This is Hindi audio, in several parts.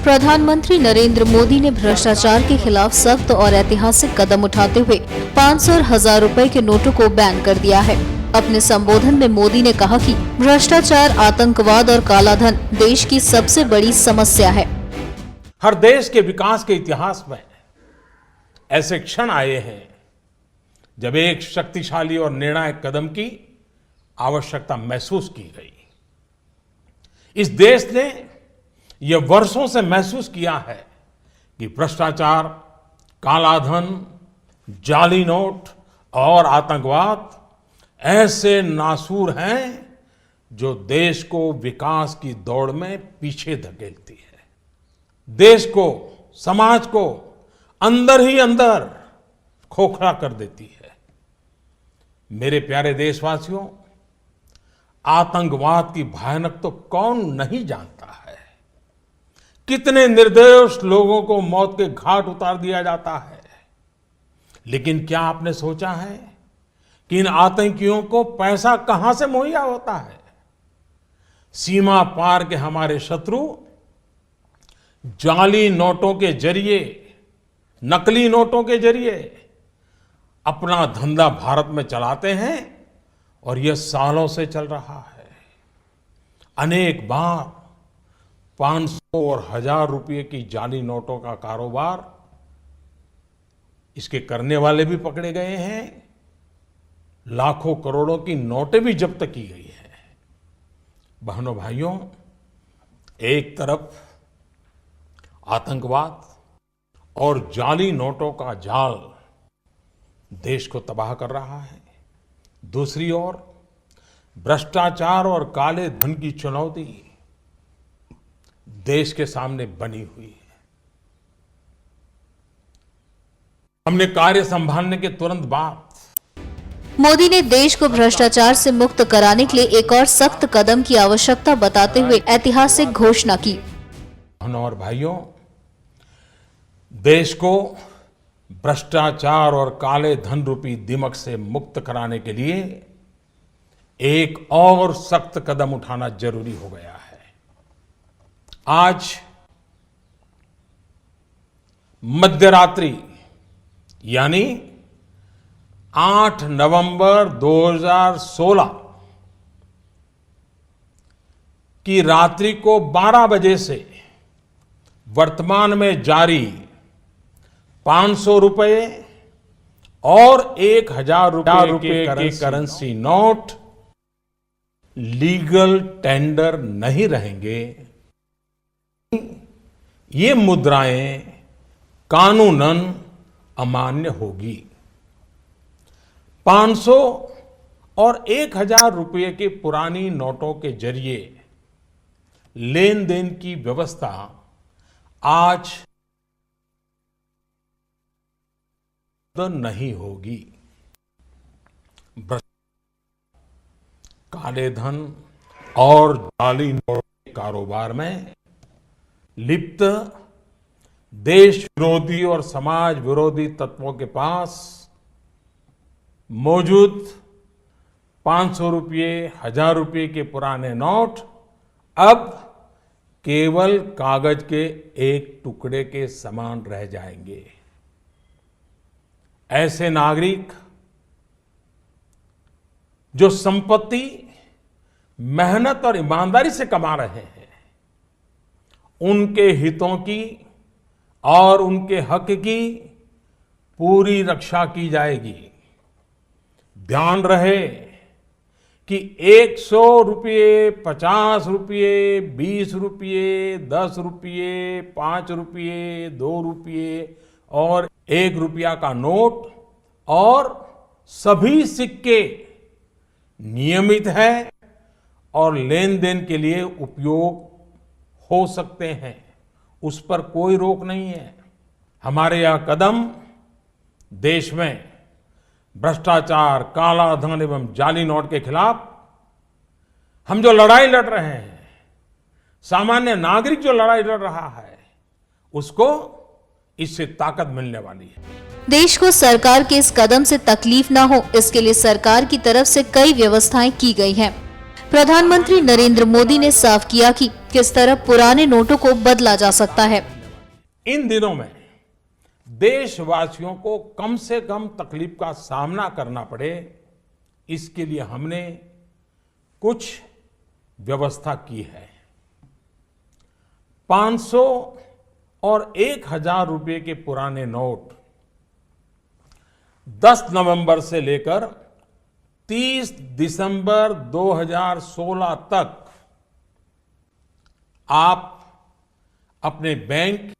प्रधानमंत्री नरेंद्र मोदी ने भ्रष्टाचार के खिलाफ सख्त और ऐतिहासिक कदम उठाते हुए 500 और 1000 रुपए के नोटों को बैन कर दिया है। अपने संबोधन में मोदी ने कहा कि भ्रष्टाचार, आतंकवाद और कालाधन देश की सबसे बड़ी समस्या है। हर देश के विकास के इतिहास में ऐसे क्षण आए हैं जब एक शक्तिशाली और निर्णायक कदम की आवश्यकता महसूस की गई। इस देश ने यह वर्षों से महसूस किया है कि भ्रष्टाचार, कालाधन, जाली नोट और आतंकवाद ऐसे नासूर हैं जो देश को विकास की दौड़ में पीछे धकेलती है, देश को, समाज को अंदर ही अंदर खोखला कर देती है। मेरे प्यारे देशवासियों, आतंकवाद की भयानक तो कौन नहीं जानता है। कितने निर्दोष लोगों को मौत के घाट उतार दिया जाता है। लेकिन क्या आपने सोचा है कि इन आतंकियों को पैसा कहां से मुहैया होता है? सीमा पार के हमारे शत्रु जाली नोटों के जरिए, नकली नोटों के जरिए अपना धंधा भारत में चलाते हैं और यह सालों से चल रहा है। अनेक बार 500 और 1000 रुपये की जाली नोटों का कारोबार इसके करने वाले भी पकड़े गए हैं, लाखों करोड़ों की नोटें भी जब्त की गई हैं। बहनों भाइयों, एक तरफ आतंकवाद और जाली नोटों का जाल देश को तबाह कर रहा है, दूसरी ओर भ्रष्टाचार और काले धन की चुनौती देश के सामने बनी हुई है। हमने कार्य संभालने के तुरंत बाद मोदी ने देश को भ्रष्टाचार से मुक्त कराने के लिए एक और सख्त कदम की आवश्यकता बताते हुए ऐतिहासिक घोषणा की। बहनों और भाइयों, देश को भ्रष्टाचार और काले धन रूपी दिमक से मुक्त कराने के लिए एक और सख्त कदम उठाना जरूरी हो गया है। आज मध्यरात्रि यानी 8 नवंबर 2016 की रात्रि को 12 बजे से वर्तमान में जारी 500 रुपए और 1000 रुपए के करेंसी नोट लीगल टेंडर नहीं रहेंगे। ये मुद्राएं कानूनन अमान्य होगी। 500 और 1000 रुपये के पुरानी नोटों के जरिए लेन देन की व्यवस्था आज नहीं होगी। काले धन और जाली नोट के कारोबार में लिप्त देश विरोधी और समाज विरोधी तत्वों के पास मौजूद 500 रुपये, 1000 रुपये के पुराने नोट अब केवल कागज के एक टुकड़े के समान रह जाएंगे। ऐसे नागरिक जो संपत्ति मेहनत और ईमानदारी से कमा रहे हैं, उनके हितों की और उनके हक की पूरी रक्षा की जाएगी। ध्यान रहे कि 100 रुपये, 50 रुपये, 20 रुपये, 10 रुपये, 5 रुपये, 2 रुपये और 1 रुपया का नोट और सभी सिक्के नियमित है और लेन देन के लिए उपयोग हो सकते हैं, उस पर कोई रोक नहीं है। हमारे यह कदम देश में भ्रष्टाचार, काला धन एवं जाली नोट के खिलाफ हम जो लड़ाई लड़ रहे हैं, सामान्य नागरिक जो लड़ाई लड़ रहा है, उसको इससे ताकत मिलने वाली है। देश को सरकार के इस कदम से तकलीफ ना हो, इसके लिए सरकार की तरफ से कई व्यवस्थाएं की गई हैं। प्रधानमंत्री नरेंद्र मोदी ने साफ किया कि किस तरह पुराने नोटों को बदला जा सकता है। इन दिनों में देशवासियों को कम से कम तकलीफ का सामना करना पड़े, इसके लिए हमने कुछ व्यवस्था की है। 500 और 1000 रुपए के पुराने नोट 10 नवंबर से लेकर 30 दिसंबर 2016 तक आप अपने बैंक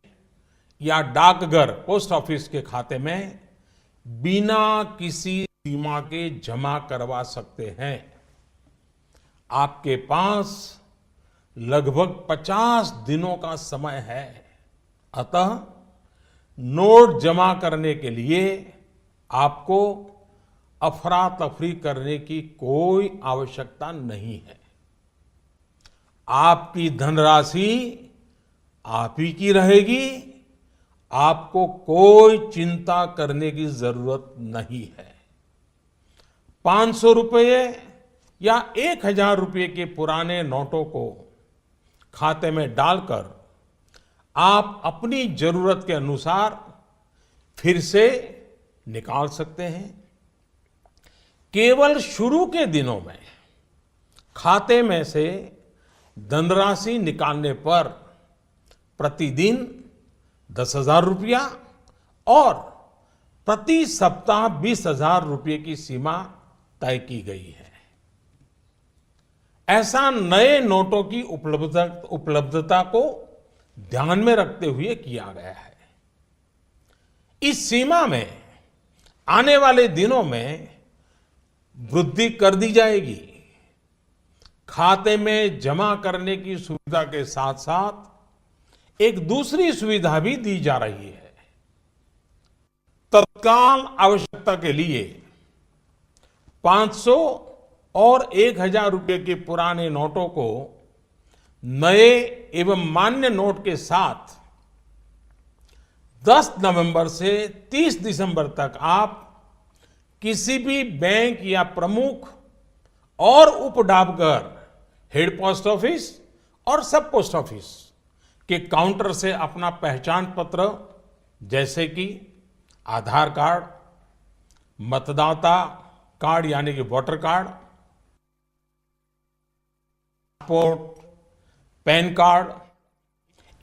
या डाकघर पोस्ट ऑफिस के खाते में बिना किसी सीमा के जमा करवा सकते हैं। आपके पास लगभग 50 दिनों का समय है। अतः नोट जमा करने के लिए आपको अफरा तफरी करने की कोई आवश्यकता नहीं है। आपकी धनराशि आप ही की रहेगी, आपको कोई चिंता करने की जरूरत नहीं है। 500 रुपये या 1000 रुपये के पुराने नोटों को खाते में डालकर आप अपनी जरूरत के अनुसार फिर से निकाल सकते हैं। केवल शुरू के दिनों में खाते में से धनराशि निकालने पर प्रतिदिन 10,000 रुपया और प्रति सप्ताह 20,000 रुपये की सीमा तय की गई है। ऐसा नए नोटों की उपलब्धता को ध्यान में रखते हुए किया गया है। इस सीमा में आने वाले दिनों में वृद्धि कर दी जाएगी। खाते में जमा करने की सुविधा के साथ साथ एक दूसरी सुविधा भी दी जा रही है। तत्काल आवश्यकता के लिए 500 और 1000 रुपये के पुराने नोटों को नए एवं मान्य नोट के साथ 10 नवंबर से 30 दिसंबर तक आप किसी भी बैंक या प्रमुख और उप डाकघर, हेड पोस्ट ऑफिस और सब पोस्ट ऑफिस के काउंटर से अपना पहचान पत्र जैसे कि आधार कार्ड, मतदाता कार्ड यानी कि voter card, passport, pan card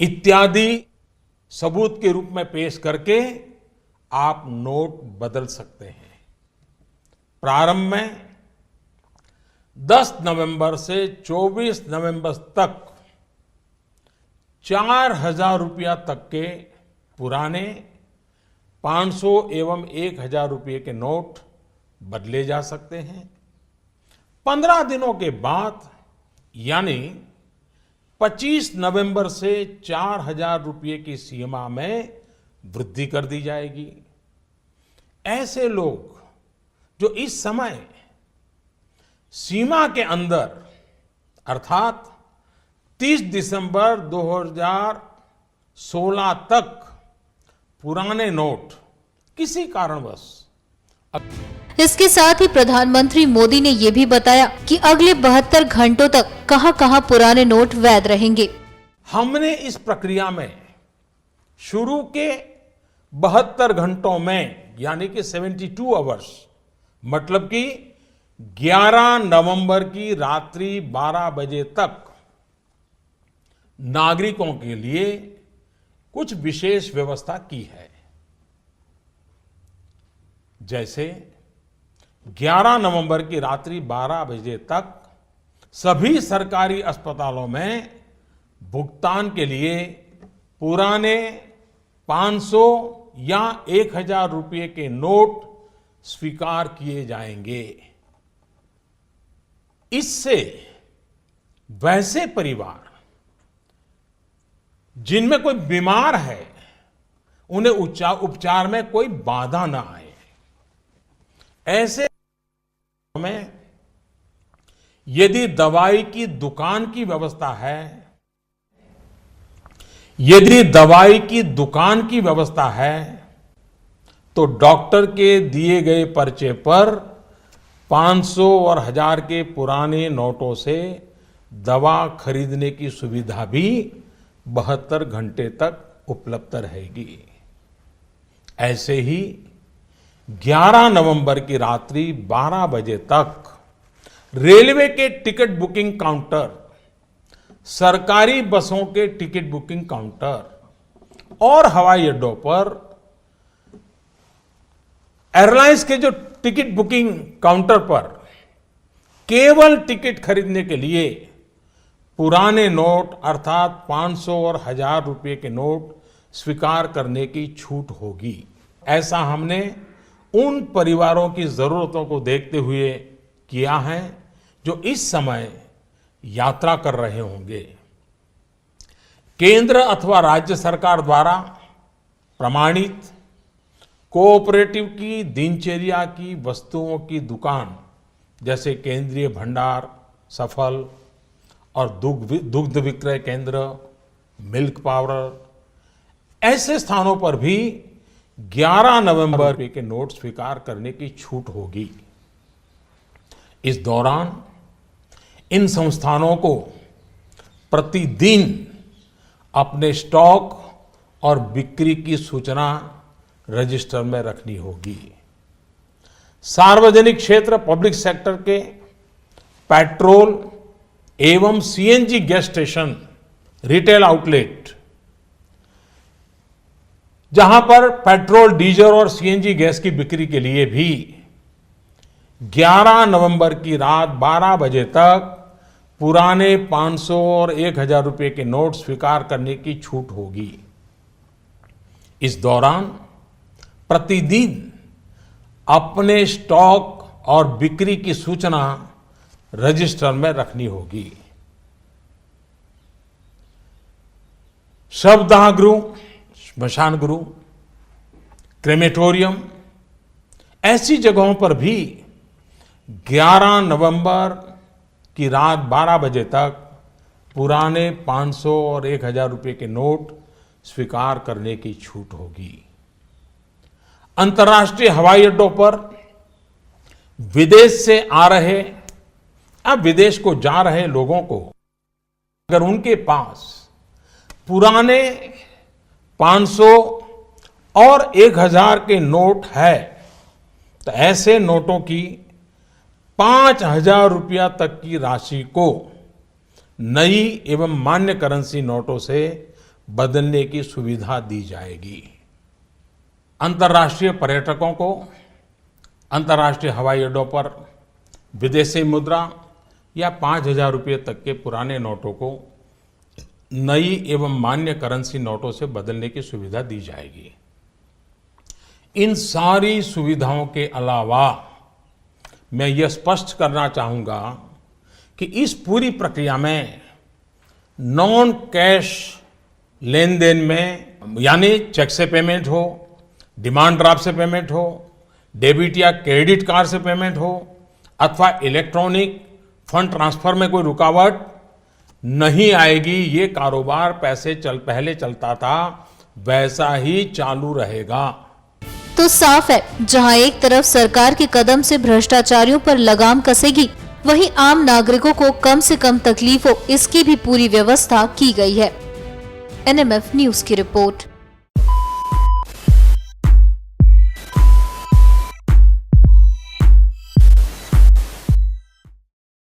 इत्यादि सबूत के रूप में पेश करके आप नोट बदल सकते हैं। प्रारंभ में 10 नवंबर से 24 नवंबर तक 4,000 रुपया तक के पुराने 500 एवं 1000 रुपये के नोट बदले जा सकते हैं। 15 दिनों के बाद यानी 25 नवंबर से 4,000 रुपये की सीमा में वृद्धि कर दी जाएगी। ऐसे लोग जो इस समय सीमा के अंदर अर्थात 30 दिसंबर 2016 तक पुराने नोट किसी कारणवश इसके साथ ही प्रधानमंत्री मोदी ने ये भी बताया कि अगले 72 घंटों तक कहां-कहां पुराने नोट वैध रहेंगे। हमने इस प्रक्रिया में शुरू के 72 घंटों में यानी कि 72 आवर्स मतलब कि 11 नवंबर की रात्रि 12 बजे तक नागरिकों के लिए कुछ विशेष व्यवस्था की है। जैसे 11 नवंबर की रात्रि 12 बजे तक सभी सरकारी अस्पतालों में भुगतान के लिए पुराने 500 या 1000 रुपये के नोट स्वीकार किए जाएंगे। इससे वैसे परिवार जिनमें कोई बीमार है उन्हें उपचार में कोई बाधा ना आए। ऐसे में यदि दवाई की दुकान की व्यवस्था है, यदि दवाई की दुकान की व्यवस्था है तो डॉक्टर के दिए गए पर्चे पर 500 और 1000 के पुराने नोटों से दवा खरीदने की सुविधा भी 72 घंटे तक उपलब्ध रहेगी। ऐसे ही 11 नवंबर की रात्रि 12 बजे तक रेलवे के टिकट बुकिंग काउंटर, सरकारी बसों के टिकट बुकिंग काउंटर और हवाई अड्डों पर एयरलाइंस के जो टिकट बुकिंग काउंटर पर केवल टिकट खरीदने के लिए पुराने नोट अर्थात 500 और 1000 रुपए के नोट स्वीकार करने की छूट होगी। ऐसा हमने उन परिवारों की जरूरतों को देखते हुए किया है जो इस समय यात्रा कर रहे होंगे। केंद्र अथवा राज्य सरकार द्वारा प्रमाणित कोऑपरेटिव की दिनचर्या की वस्तुओं की दुकान जैसे केंद्रीय भंडार, सफल और दुग्ध विक्रय केंद्र, मिल्क पाउडर, ऐसे स्थानों पर भी 11 नवंबर के नोट स्वीकार करने की छूट होगी। इस दौरान इन संस्थानों को प्रतिदिन अपने स्टॉक और बिक्री की सूचना रजिस्टर में रखनी होगी। सार्वजनिक क्षेत्र पब्लिक सेक्टर के पेट्रोल एवं CNG gas station, retail outlet, जहां पर पेट्रोल, डीजल और सीएनजी गैस की बिक्री के लिए भी 11 नवंबर की रात 12 बजे तक पुराने 500 और 1000 रुपए के नोट स्वीकार करने की छूट होगी। इस दौरान प्रतिदिन अपने स्टॉक और बिक्री की सूचना रजिस्टर में रखनी होगी। शवदाह गृह, श्मशान गृह, क्रेमेटोरियम, ऐसी जगहों पर भी 11 नवंबर की रात 12 बजे तक पुराने 500 और 1000 रुपए के नोट स्वीकार करने की छूट होगी। अंतर्राष्ट्रीय हवाई अड्डों पर विदेश से आ रहे या विदेश को जा रहे लोगों को अगर उनके पास पुराने 500 और 1000 के नोट है तो ऐसे नोटों की 5000 रुपया तक की राशि को नई एवं मान्य करेंसी नोटों से बदलने की सुविधा दी जाएगी। अंतर्राष्ट्रीय पर्यटकों को अंतर्राष्ट्रीय हवाई अड्डों पर विदेशी मुद्रा या 5000 रुपये तक के पुराने नोटों को नई एवं मान्य करेंसी नोटों से बदलने की सुविधा दी जाएगी। इन सारी सुविधाओं के अलावा मैं यह स्पष्ट करना चाहूंगा कि इस पूरी प्रक्रिया में नॉन कैश लेन देन में यानी चेक से पेमेंट हो, डिमांड ड्राफ्ट से पेमेंट हो, डेबिट या क्रेडिट कार्ड से पेमेंट हो अथवा इलेक्ट्रॉनिक फंड ट्रांसफर में कोई रुकावट नहीं आएगी। ये कारोबार पहले चलता था वैसा ही चालू रहेगा। तो साफ है, जहां एक तरफ सरकार के कदम से भ्रष्टाचारियों पर लगाम कसेगी, वहीं आम नागरिकों को कम से कम तकलीफ हो इसकी भी पूरी व्यवस्था की गई है। NMF न्यूज की रिपोर्ट।